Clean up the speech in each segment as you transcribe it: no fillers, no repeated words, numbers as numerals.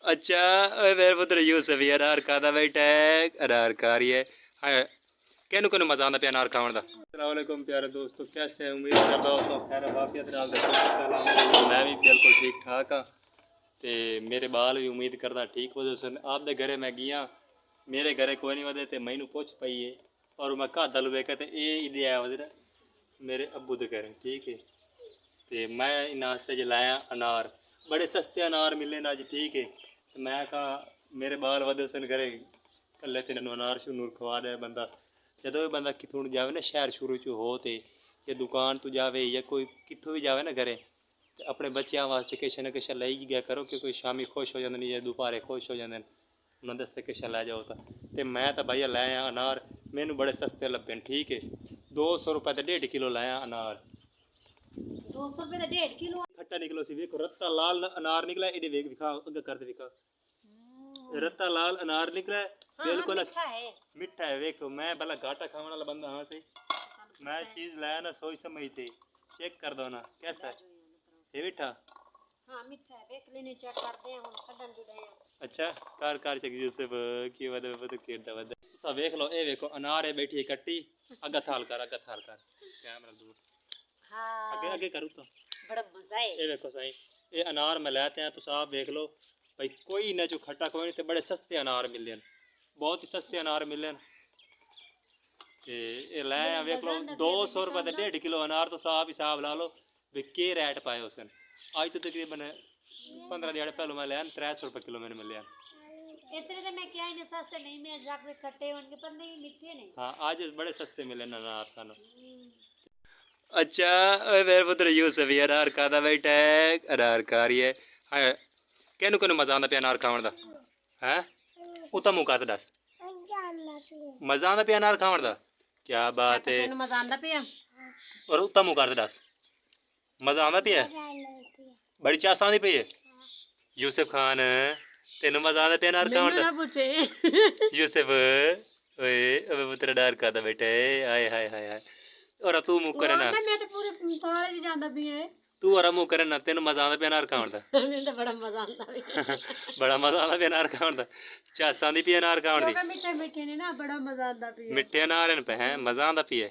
अच्छा, ओए मेरे पुत्र यूसुफ ये अनार खाता बैठा है। अनार खा रही है। हाय केनू केनू मजा आंदा पिया अनार खावन दा। अस्सलाम वालेकुम प्यारे दोस्तों, कैसे हैं? उम्मीद करदा हो सब खैर वाफियत नाल दसो। मैं भी बिल्कुल ठीक ठाक हाँ। ते मेरे बाल भी उम्मीद करदा ठीक हो जसन। आपदे घरे मैं गया, मेरे घरे कोई नहीं वदे ते मैनू पुछ पई है और मैं घादा लुवे के ते ए इदे आया वदे मेरे अब्बू दे घरे, ठीक है। ते मैं नाश्ते च लाया अनार, बड़े सस्ते अनार मिले ना अज, ठीक है। ते मैं कहा मेरे बाल वधे सन घरे, कल्ले तिन्हां अनार शनूर खवा दे बंदा। ਜਦੋਂ ਵੀ ਬੰਦਾ ਕਿਥੋਂ ਜਾਵੇ ਨਾ ਸ਼ਹਿਰ ਸ਼ੁਰੂ ਚ ਹੋ ਤੇ ਜਾਂ ਦੁਕਾਨ ਤੋਂ ਜਾਵੇ ਜਾਂ ਕੋਈ ਕਿੱਥੋਂ ਵੀ ਜਾਵੇ ਨਾ ਘਰੇ ਤੇ ਆਪਣੇ ਬੱਚਿਆਂ ਵਾਸਤੇ ਕਿਸੇ ਨਾ ਕਿਸੇ ਲਈ ਗਿਆ ਕਰੋ ਕਿ ਕੋਈ ਸ਼ਾਮੀ ਖੁਸ਼ ਹੋ ਜਾਂਦੇ ਨੇ ਜਾਂ ਦੁਪਹਿਰੇ ਖੁਸ਼ ਹੋ ਜਾਂਦੇ ਨੇ, ਉਹਨਾਂ ਦੇ ਵਾਸਤੇ ਕਿਸੇ ਲੈ ਜਾਓ ਤਾਂ। ਤੇ ਮੈਂ ਤਾਂ ਭਾਈਆ ਲੈ ਆਇਆ ਅਨਾਰ, ਮੈਨੂੰ ਬੜੇ ਸਸਤੇ ਲੱਭੇ ਨੇ, ਠੀਕ ਹੈ। 200 रुपए ਤੇ 1.5 किलो लाया अनार। 200 रुपए का 1.5 किलो खट्टा निकलो सी, वेखो रत्ता लाल अनार निकला, एडे वेख दिखा अगे कर दे दिखा, रत्ता लाल अनार निकला। हाँ, बिल्कुल मीठा है। मिठा है। वेखो मैं भला घाटा खाने वाला बंदा हाँ सही, मैं चीज लाया ना सोच समझते, चेक कर दो ना कैसा है ये मीठा। हाँ मीठा है, देख लेने चेक करते हैं हम कदन दे हैं। अच्छा कार चेक यूसुफ की वद वद केड़ा वद सा वेख लो, ए वेखो अनार है बैठी है कट्टी। अगा थाल कर कैमरा दूर, हाँ आगे आगे करूँ तो बड़ा मजा है। ये देखो सही, ये अनार मैं लाते हैं तो आप देख लो भाई, कोई ना जो खट्टा कोई नहीं, तो बड़े सस्ते अनार मिले हैं, बहुत ही सस्ते अनार मिले हैं। ये लाए वेख लो 200 रुपए का 1.5 किलो अनार, तो आप हिसाब ला लो भाई के रेट पाए उस अज तो तकरीबन 15 दिहाड़े पहले मैं लिया 300 रुपए किलो मैंने मिले। इसलिए तो मैं क्या इन्हें सस्ते नहीं मिल जाते, खट्टे उनके पर नहीं मीठे नहीं। हाँ आज बड़े सस्ते मिले अनार सानू। अच्छा ओए मेरे पुत्र यूसुफ ये अनार खाता बैठा है। अनार खा रही है। हाय केनू केनू मजा आंदा पिया अनार खावन दा। हैं उता मुंह कत दस, मजा आंदा पिया अनार खावन दा। क्या बात है। तेन मजा आंदा पिया और उता मुंह कर दस, मजा आंदा पिया, बड़ी चास आंदी पई है। यूसुफ खान तेनू मजा आंदा पिया अनार खावन दा। पूछे यूसुफ ओए ओए पुत्र अनार खाता बैठा है। हाय हाय हाय हाय और तू मुंह करे ना, मैं तो पूरे पाले दी जांदा पिया है। तू और मुंह करे ना, तेन मजा आंदा पिया अनार खावन दा। मैंने तो बड़ा मजा आंदा पिया बड़ा मजा आंदा पिया अनार खावन दा। चास आंदी पिया अनार खावन दी। मीठे मीठे ने ना बड़ा मजा आंदा पिया, मिठे अनार ने पे हैं मजा आंदा पिया।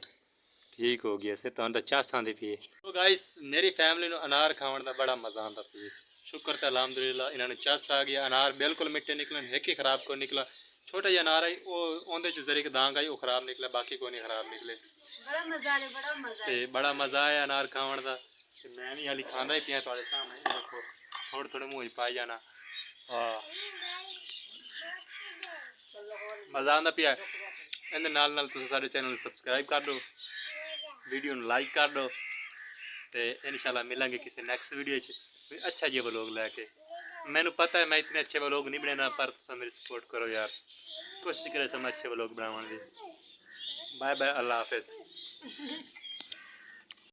ठीक हो गया से तो चास आंदी पिए। तो गाइस मेरी फैमिली नु अनार खावन दा बड़ा मजा आंदा पिए। शुक्र ते अल्हम्दुलिल्लाह इन्होंने चास आ गया, अनार बिल्कुल मिठे निकले, एक ही खराब को निकला। छोटा जिहा अनार आई वो ओंदे च जरी दांग आई वो खराब निकले, बाकी कोई नहीं खराब निकले। बड़ा मजा आया, बड़ा मजा ते बड़ा मजा आया अनार खावन दा। ते मैं भी हाली खांदा ही पिया तुहाडे सामने, देखो थोड़े थोड़े मुंह च पाई जाना। हां मजा आंदा पिया। इहदे नाल नाल तुसीं साडे चैनल नूं सबसक्राइब कर दो, वीडियो नूं लाइक कर दो, ते इंशाल्लाह मिलांगे किसी नेक्स्ट वीडियो च अच्छा जी व्लॉग लैके। मैनू पता है मैं इतने अच्छे व्लॉग नहीं बनाना, पर तुम मेरी सपोर्ट करो यार, कोशिश करे मैं अच्छे व्लॉग बनाने की। बाय बाय, अल्लाह हाफिज़।